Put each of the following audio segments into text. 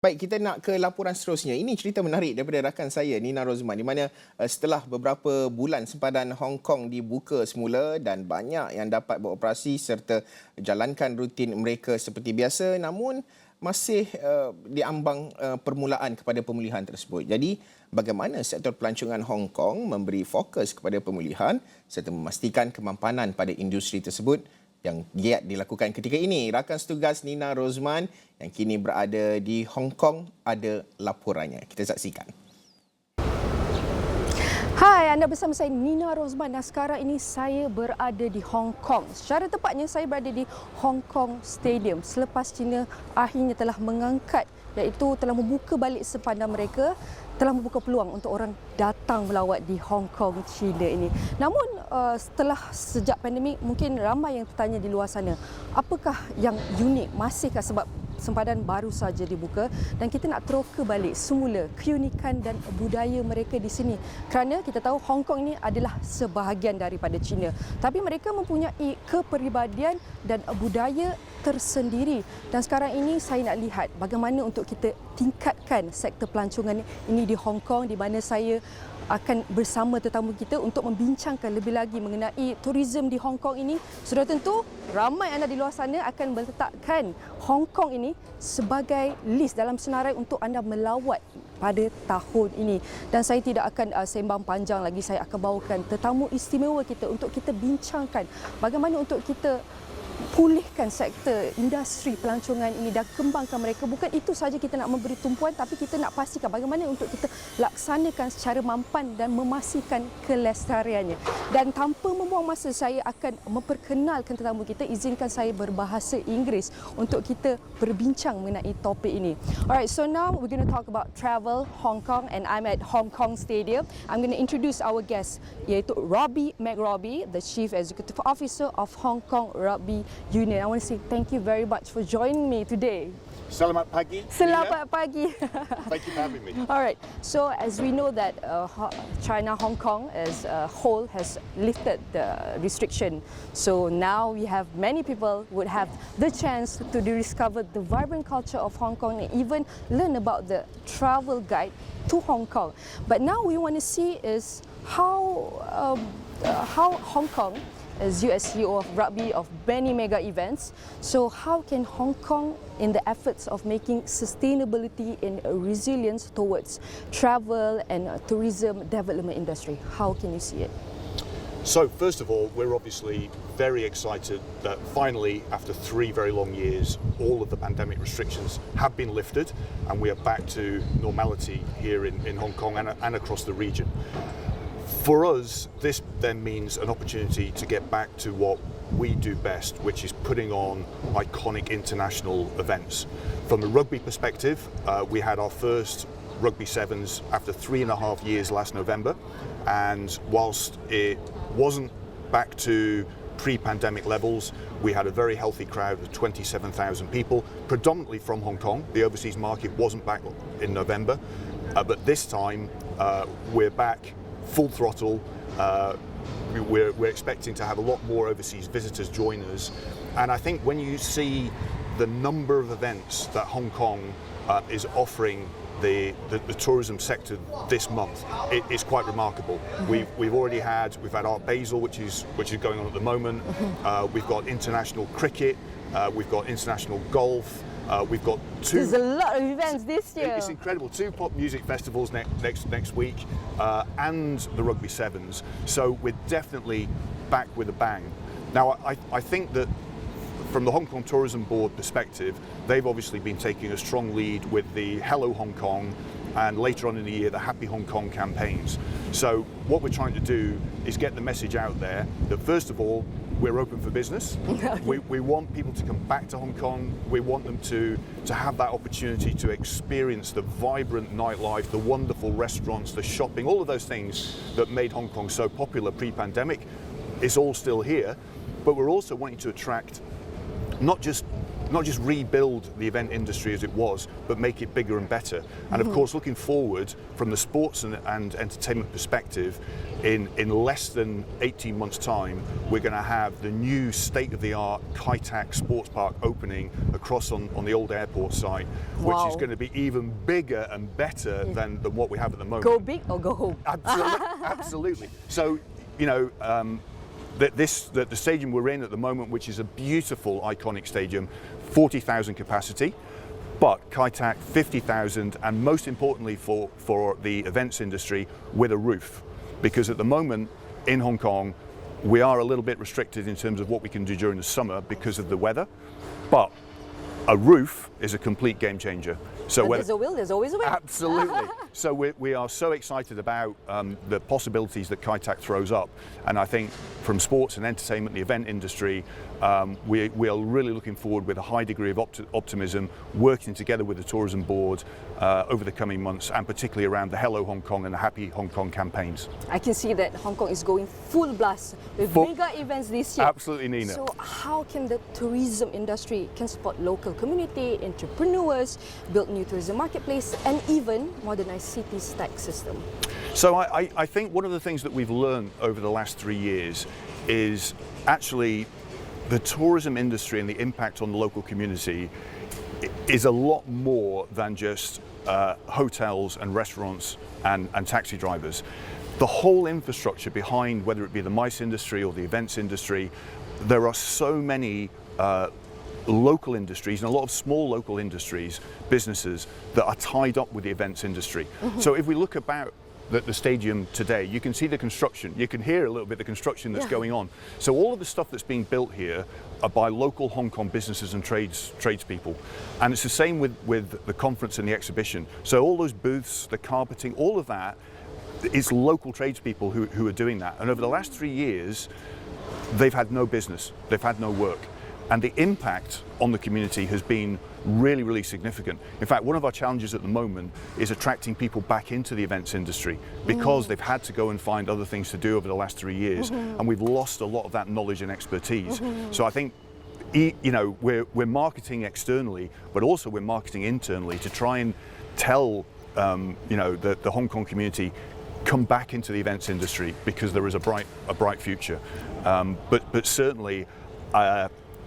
Baik, kita nak ke laporan seterusnya. Ini cerita menarik daripada rakan saya, Nina Rozman, di mana setelah beberapa bulan sempadan Hong Kong dibuka semula dan banyak yang dapat beroperasi serta jalankan rutin mereka seperti biasa, namun masih diambang permulaan kepada pemulihan tersebut. Jadi, bagaimana sektor pelancongan Hong Kong memberi fokus kepada pemulihan serta memastikan kemampanan pada industri tersebut yang giat dilakukan ketika ini. Rakan setugas Nina Rozman yang kini berada di Hong Kong ada laporannya. Kita saksikan. Hai, anda bersama saya Nina Rozman dan sekarang ini saya berada di Hong Kong. Secara tepatnya saya berada di Hong Kong Stadium selepas China akhirnya telah mengangkat, iaitu telah membuka balik sempadan mereka, telah membuka peluang untuk orang datang melawat di Hong Kong, China ini. Namun setelah sejak pandemik, mungkin ramai yang tertanya di luar sana, apakah yang unik? Masihkah sebab sempadan baru saja dibuka dan kita nak teroka balik semula keunikan dan budaya mereka di sini. Kerana kita tahu Hong Kong ini adalah sebahagian daripada China, tapi mereka mempunyai kepribadian dan budaya tersendiri. Dan sekarang ini saya nak lihat bagaimana untuk kita tingkatkan sektor pelancongan ini di Hong Kong, di mana saya akan bersama tetamu kita untuk membincangkan lebih lagi mengenai turisme di Hong Kong ini. Sudah tentu ramai anda di luar sana akan meletakkan Hong Kong ini sebagai list dalam senarai untuk anda melawat pada tahun ini. Dan saya tidak akan sembang panjang lagi, saya akan bawakan tetamu istimewa kita untuk kita bincangkan bagaimana untuk kita pulihkan sektor industri pelancongan ini dan kembangkan mereka. Bukan itu saja kita nak memberi tumpuan, tapi kita nak pastikan bagaimana untuk kita laksanakan secara mampan dan memastikan kelestariannya. Dan tanpa membuang masa, saya akan memperkenalkan tetamu kita. Izinkan saya berbahasa Inggeris untuk kita berbincang mengenai topik ini. Alright, so now we're going to talk about travel Hong Kong and I'm at Hong Kong Stadium. I'm going to introduce our guest, iaitu Robbie McRobbie, the Chief Executive Officer of Hong Kong Rugby Union. I want to say thank you very much for joining me today. Selamat pagi. Selamat pagi. Thank you for having me. All right. So as we know that China, Hong Kong as a whole has lifted the restriction. So now we have many people would have the chance to discover the vibrant culture of Hong Kong and even learn about the travel guide to Hong Kong. But now we want to see is how Hong Kong, as you as CEO of rugby of many mega events, so how can Hong Kong in the efforts of making sustainability and resilience towards travel and tourism development industry, how can you see it? So first of all, we're obviously very excited that finally, after 3 very long years, all of the pandemic restrictions have been lifted and we are back to normality here in Hong Kong and across the region. For us, this then means an opportunity to get back to what we do best, which is putting on iconic international events. From a rugby perspective, we had our first Rugby Sevens after 3.5 years last November, and whilst it wasn't back to pre-pandemic levels, we had a very healthy crowd of 27,000 people, predominantly from Hong Kong. The overseas market wasn't back in November, but this time we're back full throttle. We're expecting to have a lot more overseas visitors join us, and I think when you see the number of events that Hong Kong is offering the tourism sector this month, it's quite remarkable. We've had Art Basel, which is going on at the moment. We've got international cricket. We've got international golf. We've got 2. There's a lot of events this year. It's incredible. 2 pop music festivals next week, and the Rugby Sevens. So we're definitely back with a bang. Now, I think that from the Hong Kong Tourism Board perspective, they've obviously been taking a strong lead with the Hello Hong Kong and later on in the year the Happy Hong Kong campaigns. So what we're trying to do is get the message out there that first of all, we're open for business. We want people to come back to Hong Kong. We want them to have that opportunity to experience the vibrant nightlife, the wonderful restaurants, the shopping, all of those things that made Hong Kong so popular pre-pandemic is all still here. But we're also wanting to attract not just not just rebuild the event industry as it was, but make it bigger and better. And of course, looking forward from the sports and entertainment perspective, in less than 18 months' time, we're going to have the new state-of-the-art Kaitak sports park opening across on the old airport site, which is going to be even bigger and better than what we have at the moment. Go big or go home. Absolutely. So, you know, the stadium we're in at the moment, which is a beautiful, iconic stadium, 40,000 capacity, but Kaitak 50,000, and most importantly for the events industry, with a roof. Because at the moment in Hong Kong, we are a little bit restricted in terms of what we can do during the summer because of the weather, but a roof is a complete game changer. So when there's a will, there's always a way. Absolutely. So we are so excited about the possibilities that Kaitak throws up. And I think from sports and entertainment, the event industry, we are really looking forward with a high degree of optimism, working together with the tourism board over the coming months, and particularly around the Hello Hong Kong and the Happy Hong Kong campaigns. I can see that Hong Kong is going full blast with mega events this year. Absolutely, Nina. So how can the tourism industry can support local community, entrepreneurs, build new tourism marketplace, and even modernize cities' tax system? So I think one of the things that we've learned over the last 3 years is actually the tourism industry and the impact on the local community is a lot more than just hotels and restaurants and taxi drivers. The whole infrastructure behind, whether it be the MICE industry or the events industry, there are so many local industries and a lot of small local industries, businesses that are tied up with the events industry. So if we look about the stadium today, you can see the construction, you can hear a little bit the construction that's going on. So all of the stuff that's being built here are by local Hong Kong businesses and tradespeople. And it's the same with the conference and the exhibition. So all those booths, the carpeting, all of that, it's local tradespeople who are doing that. And over the last 3 years, they've had no business, they've had no work. And the impact on the community has been really, really significant. In fact, one of our challenges at the moment is attracting people back into the events industry because they've had to go and find other things to do over the last 3 years, and we've lost a lot of that knowledge and expertise. So I think, you know, we're marketing externally, but also we're marketing internally to try and tell you know, the Hong Kong community, come back into the events industry because there is a bright future. But certainly.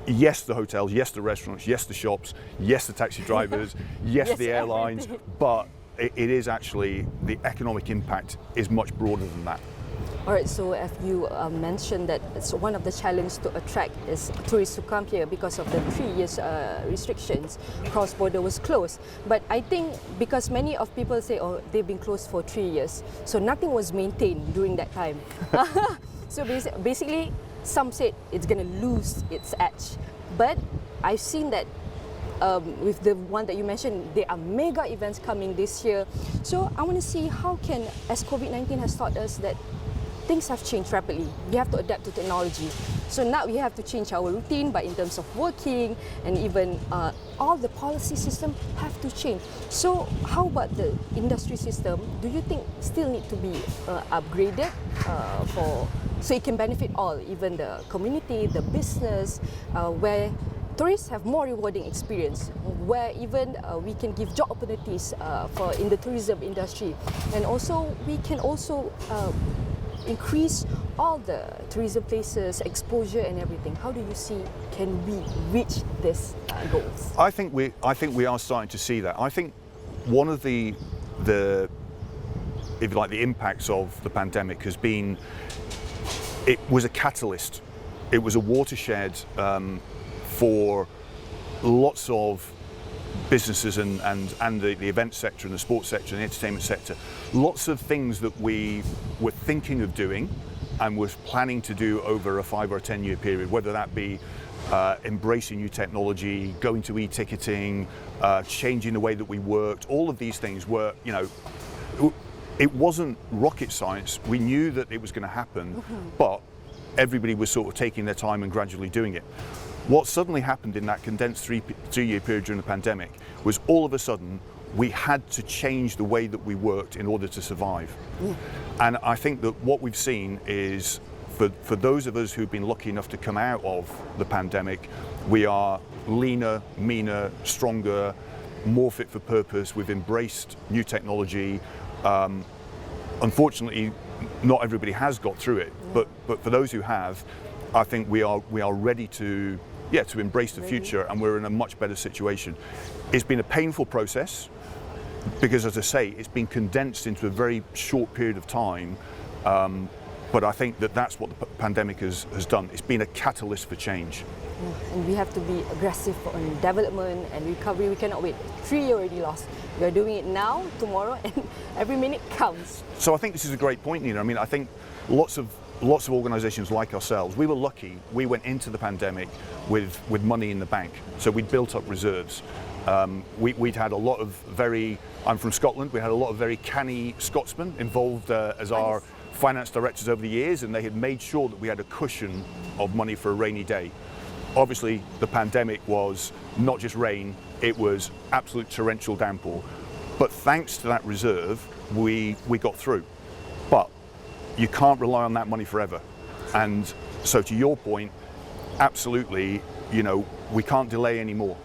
Yes, the hotels, yes, the restaurants, yes, the shops, yes, the taxi drivers, yes, the airlines, but it is actually, the economic impact is much broader than that. All right, so as you mentioned that it's one of the challenges to attract is tourists to come here because of the 3 years restrictions, cross-border was closed. But I think because many of people say, oh, they've been closed for 3 years, so nothing was maintained during that time. So basically, some said it's going to lose its edge. But I've seen that with the one that you mentioned, there are mega events coming this year. So I want to see how can, as COVID-19 has taught us that things have changed rapidly. We have to adapt to technology. So now we have to change our routine, but in terms of working and even all the policy system have to change. So how about the industry system? Do you think still need to be upgraded so it can benefit all, even the community, the business, where tourists have more rewarding experience, where even we can give job opportunities in the tourism industry, and also we can also increase all the tourism places, exposure and everything. How do you see can we reach these goals? I think we are starting to see that. I think one of the if you like, the impacts of the pandemic has been, it was a catalyst. It was a watershed for lots of businesses and the event sector and the sports sector and the entertainment sector. Lots of things that we were thinking of doing and was planning to do over a 5 or a 10 year period, whether that be embracing new technology, going to e-ticketing, changing the way that we worked. All of these things were, you know, it wasn't rocket science. We knew that it was going to happen, but everybody was sort of taking their time and gradually doing it. What suddenly happened in that condensed 3 year period during the pandemic was all of a sudden we had to change the way that we worked in order to survive. And I think that what we've seen is, for those of us who've been lucky enough to come out of the pandemic, We are leaner, meaner, stronger, more fit for purpose. We've embraced new technology. Unfortunately, not everybody has got through it, but for those who have, I think we are ready to embrace the future, and we're in a much better situation. It's been a painful process because, as I say, it's been condensed into a very short period of time. But I think that's what the pandemic has done. It's been a catalyst for change. And we have to be aggressive on development and recovery. We cannot wait. 3 years already lost. We are doing it now, tomorrow, and every minute counts. So I think this is a great point, Nina. I mean, I think lots of organisations like ourselves, we were lucky. We went into the pandemic with money in the bank, so we'd built up reserves. We'd had a lot of I'm from Scotland. We had a lot of very canny Scotsmen involved as our finance directors over the years, and they had made sure that we had a cushion of money for a rainy day. Obviously, the pandemic was not just rain, it was absolute torrential downpour. But thanks to that reserve, we got through. But you can't rely on that money forever. And so to your point, absolutely, we can't delay anymore.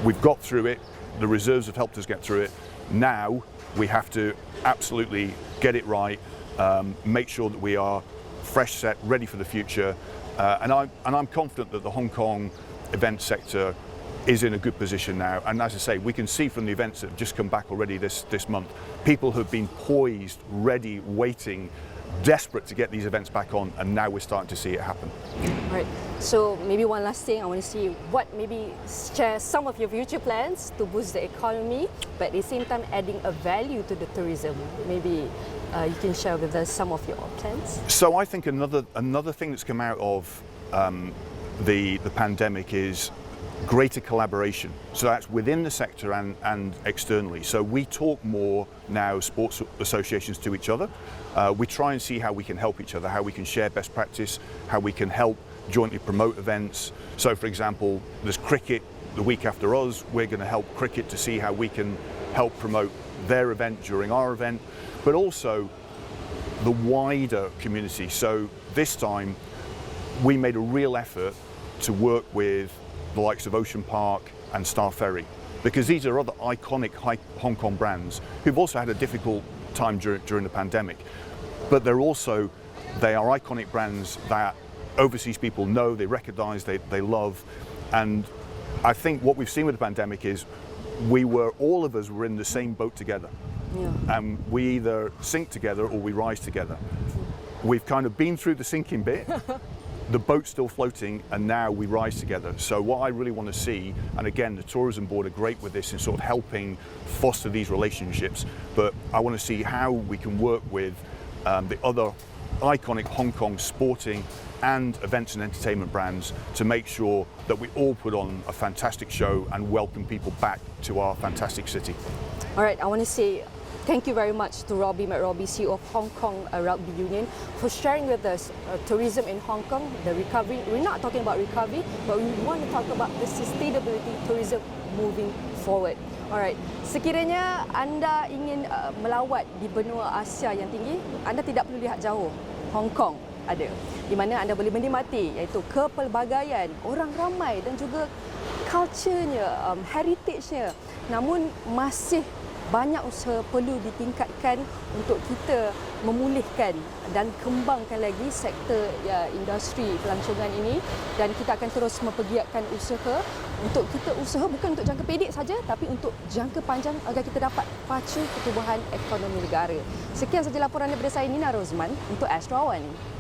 We've got through it, the reserves have helped us get through it. Now we have to absolutely get it right, make sure that we are fresh set, ready for the future. And I'm confident that the Hong Kong event sector is in a good position now. And as I say, we can see from the events that have just come back already this month, people have been poised, ready, waiting, desperate to get these events back on, and now we're starting to see it happen. Right. So maybe one last thing, I want to see share some of your future plans to boost the economy, but at the same time adding a value to the tourism. Maybe you can share with us some of your plans. So I think another thing that's come out of the pandemic is greater collaboration. So that's within the sector and externally. So we talk more now, sports associations, to each other. We try and see how we can help each other, how we can share best practice, how we can help jointly promote events. So for example, there's cricket the week after us. We're going to help cricket to see how we can help promote their event during our event, but also the wider community. So this time we made a real effort to work with the likes of Ocean Park and Star Ferry, because these are other iconic Hong Kong brands who've also had a difficult time during the pandemic. But they are iconic brands that overseas people know, they recognise, they love. And I think what we've seen with the pandemic is all of us were in the same boat together. Yeah. And we either sink together or we rise together. We've kind of been through the sinking bit. The boat's still floating, and now we rise together. So what I really want to see, and again, the tourism board are great with this in sort of helping foster these relationships, but I want to see how we can work with the other iconic Hong Kong sporting and events and entertainment brands to make sure that we all put on a fantastic show and welcome people back to our fantastic city. All right, I want to say thank you very much to Robbie McRobbie, CEO of Hong Kong Rugby Union, for sharing with us tourism in Hong Kong, the recovery. We're not talking about recovery, but we want to talk about the sustainability tourism moving forward. Alright, sekiranya anda ingin melawat di benua Asia yang tinggi, anda tidak perlu lihat jauh. Hong Kong ada, di mana anda boleh menikmati iaitu kepelbagaian, orang ramai dan juga culture-nya, heritage-nya. Namun masih banyak usaha perlu ditingkatkan untuk kita memulihkan dan kembangkan lagi sektor industri pelancongan ini, dan kita akan terus mempergiatkan usaha untuk kita usaha bukan untuk jangka pendek saja tapi untuk jangka panjang agar kita dapat pacu pertumbuhan ekonomi negara. Sekian sahaja laporan daripada saya, Nina Rozman, untuk Astro AWANI.